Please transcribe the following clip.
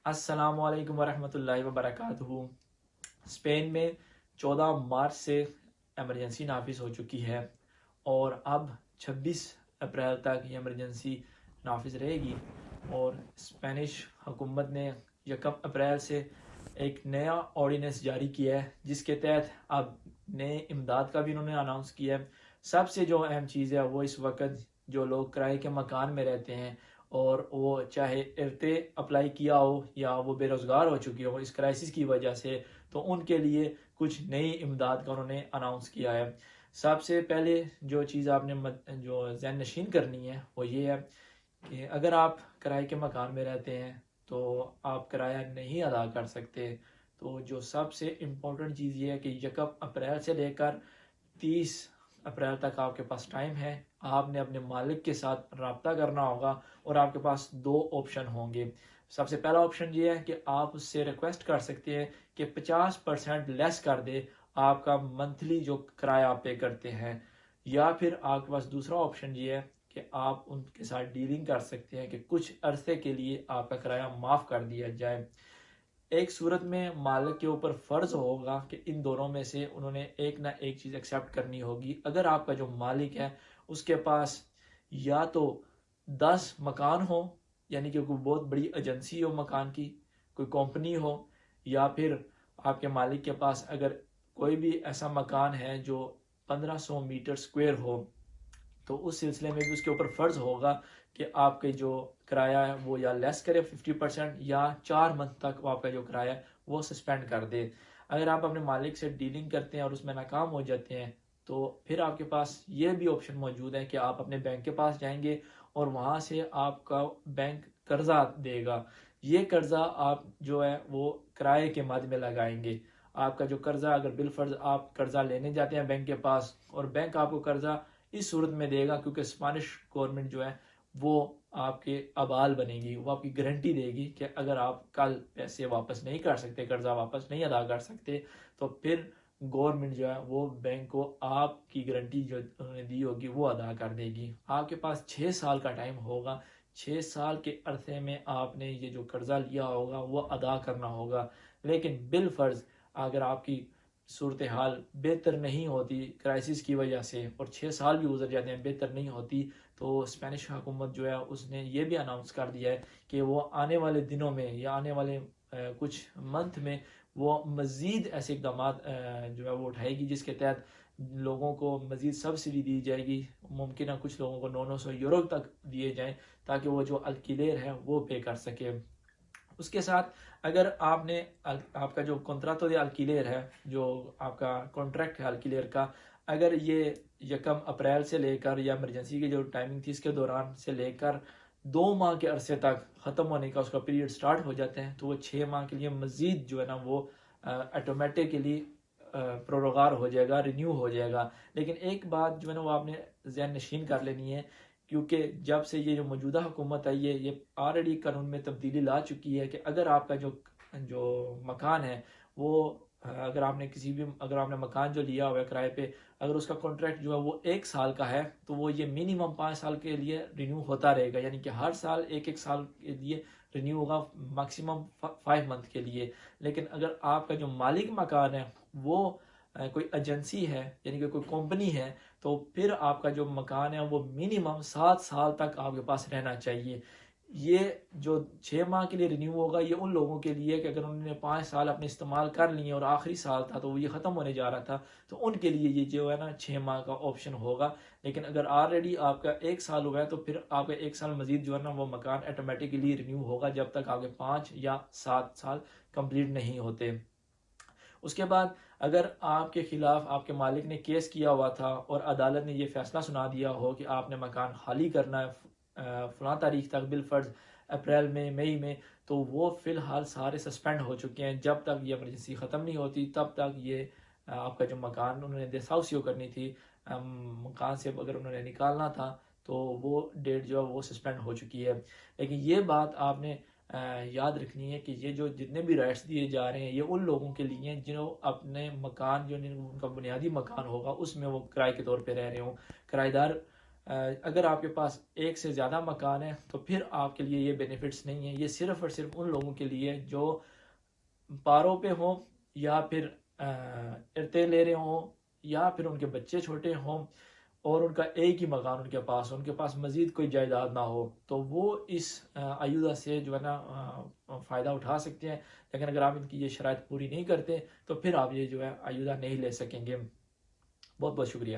अस्सलाम वालेकुम वरहमतुल्लाहि वबरकातुहू। स्पेन में 14 मार्च से एमरजेंसी नाफिज हो चुकी है और अब 26 अप्रैल तक ये एमरजेंसी नाफिज रहेगी। और स्पेनिश हुकूमत ने 1 अप्रैल से एक नया ऑर्डिनेंस जारी किया है, जिसके तहत अब नए इमदाद का भी उन्होंने अनाउंस किया है। सबसे जो अहम चीज़ है वो इस वक्त जो लोग किराए के मकान में रहते हैं और वो चाहे इरते अप्लाई किया हो या वो बेरोज़गार हो चुके हो इस क्राइसिस की वजह से, तो उनके लिए कुछ नई इमदाद का उन्होंने अनाउंस किया है। सबसे पहले जो चीज़ आपने जो ज़हन नशीन करनी है वो ये है कि अगर आप किराए के मकान में रहते हैं तो आप किराया नहीं अदा कर सकते। तो जो सबसे इम्पोर्टेंट चीज़ ये है कि 1 अप्रैल से लेकर 30 अप्रैल तक आपके पास टाइम है। आपने अपने मालिक के साथ रब्ता करना होगा और आपके पास दो ऑप्शन होंगे। सबसे पहला ऑप्शन ये है कि आप उससे रिक्वेस्ट कर सकते हैं कि 50% लेस कर दे आपका मंथली जो किराया आप पे करते हैं, या फिर आपके पास दूसरा ऑप्शन ये है कि आप उनके साथ डीलिंग कर सकते हैं कि कुछ अरसे के लिए आपका किराया माफ़ कर दिया जाए। एक सूरत में मालिक के ऊपर फ़र्ज़ होगा कि इन दोनों में से उन्होंने एक ना एक चीज़ एक्सेप्ट करनी होगी। अगर आपका जो मालिक है उसके पास या तो 10 मकान हो, यानी कि कोई बहुत बड़ी एजेंसी हो मकान की, कोई कंपनी हो, या फिर आपके मालिक के पास अगर कोई भी ऐसा मकान है जो 1500 मीटर स्क्वायर हो, तो उस सिलसिले में भी उसके ऊपर फ़र्ज़ होगा कि आपके जो किराया है वो या लेस करे 50%, या 4 मंथ तक वो आपका जो किराया है वो सस्पेंड कर दे। अगर आप अपने मालिक से डीलिंग करते हैं और उसमें नाकाम हो जाते हैं, तो फिर आपके पास ये भी ऑप्शन मौजूद है कि आप अपने बैंक के पास जाएंगे और वहाँ से आपका बैंक कर्जा देगा। ये कर्जा आप जो है वो किराए के मद में लगाएंगे। आपका जो कर्जा, अगर बिलफर्ज आप कर्जा लेने जाते हैं बैंक के पास और बैंक आपको कर्जा इस सूरत में देगा क्योंकि स्पेनिश गवर्नमेंट जो है वो आपके अबाल बनेगी, वो आपकी गारंटी देगी कि अगर आप कल पैसे वापस नहीं कर सकते, कर्जा वापस नहीं अदा कर सकते, तो फिर गवर्नमेंट जो है वो बैंक को आपकी गारंटी जो उन्होंने दी होगी वो अदा कर देगी। आपके पास 6 साल का टाइम होगा। 6 साल के अरसे में आपने ये जो कर्जा लिया होगा वो अदा करना होगा। लेकिन बिल फर्ज अगर आपकी सूरत हाल बेहतर नहीं होती क्राइसिस की वजह से और 6 साल भी गुजर जाते हैं बेहतर नहीं होती, तो स्पेनिश हुकूमत जो है उसने ये भी अनाउंस कर दिया है कि वो आने वाले दिनों में या आने वाले कुछ मंथ में वो मज़ीद ऐसे इकदाम जो है वो उठाएगी, जिसके तहत लोगों को मज़ीद सब्सिडी दी जाएगी। मुमकिन है कुछ लोगों को 900 यूरो तक दिए जाएँ ताकि वो जो अल्किलेर है वो पे कर सके। उसके साथ अगर आपने आपका जो कॉन्ट्रातो दे अल्किलेर है, जो आपका कॉन्ट्रैक्ट है अल्किलेर का, अगर ये 1 अप्रैल से लेकर या इमरजेंसी की जो टाइमिंग थी इसके दौरान से लेकर 2 माह के अरसे तक ख़त्म होने का उसका पीरियड स्टार्ट हो जाते हैं, तो वो 6 माह के लिए मज़ीद जो है ना वो ऑटोमेटिकली प्रोरोगार हो जाएगा, रिन्यू हो जाएगा। लेकिन एक बात जो है ना वो आपने जहन नशीन कर लेनी है, क्योंकि जब से ये जो मौजूदा हुकूमत आई है ये ऑलरेडी कानून में तब्दीली ला चुकी है कि अगर आपका जो जो मकान है वो अगर आपने किसी भी अगर आपने मकान जो लिया हुआ है किराए पे, अगर उसका कॉन्ट्रैक्ट जो है वो 1 साल का है, तो वो ये मिनिमम 5 साल के लिए रिन्यू होता रहेगा, यानी कि हर साल एक एक साल के लिए रिन्यू होगा, मैक्सिमम 5 मंथ के लिए। लेकिन अगर आपका जो मालिक मकान है वो कोई एजेंसी है, यानी कि कोई कंपनी है, तो फिर आपका जो मकान है वो मिनिमम 7 साल तक आपके पास रहना चाहिए। ये जो 6 माह के लिए रिन्यू होगा ये उन लोगों के लिए कि अगर उन्होंने 5 साल अपने इस्तेमाल कर लिए और आखिरी साल था तो वो ये ख़त्म होने जा रहा था, तो उनके लिए ये जो है ना 6 माह का ऑप्शन होगा। लेकिन अगर ऑलरेडी आपका 1 साल हुआ है तो फिर आपका 1 साल मजीद जो है ना वो मकान ऑटोमेटिकली रिन्यू होगा जब तक आपके 5 या 7 साल कंप्लीट नहीं होते। उसके बाद अगर आपके खिलाफ आपके मालिक ने केस किया हुआ था और अदालत ने ये फैसला सुना दिया हो कि आपने मकान खाली करना है फ़लाँ तारीख तक बिलफर्ज अप्रैल में मई में, तो वो फ़िलहाल सारे सस्पेंड हो चुके हैं। जब तक ये इमरजेंसी ख़त्म नहीं होती तब तक ये आपका जो मकान उन्होंने देसाउसियो करनी थी, मकान से अगर उन्होंने निकालना था, तो वो डेट जो है वो सस्पेंड हो चुकी है। लेकिन ये बात आपने याद रखनी है कि ये जो जितने भी राइट्स दिए जा रहे हैं ये उन लोगों के लिए हैं जिन्हों अपने मकान जो उनका बुनियादी मकान होगा उसमें वो किराए के तौर पे रह रहे हों। किराएदार اگر آپ کے پاس ایک سے زیادہ مکان ہے تو پھر آپ کے لیے یہ بینیفٹس نہیں ہیں. یہ صرف اور صرف ان لوگوں کے لیے جو پاروں پہ ہوں یا پھر ارتے لے رہے ہوں یا پھر ان کے بچے چھوٹے ہوں اور ان کا ایک ہی مکان ان کے پاس مزید کوئی جائیداد نہ ہو, تو وہ اس ایودا سے جو ہے نا فائدہ اٹھا سکتے ہیں. لیکن اگر آپ ان کی یہ شرائط پوری نہیں کرتے تو پھر آپ یہ جو ہے ایودا نہیں لے سکیں گے. بہت بہت شکریہ.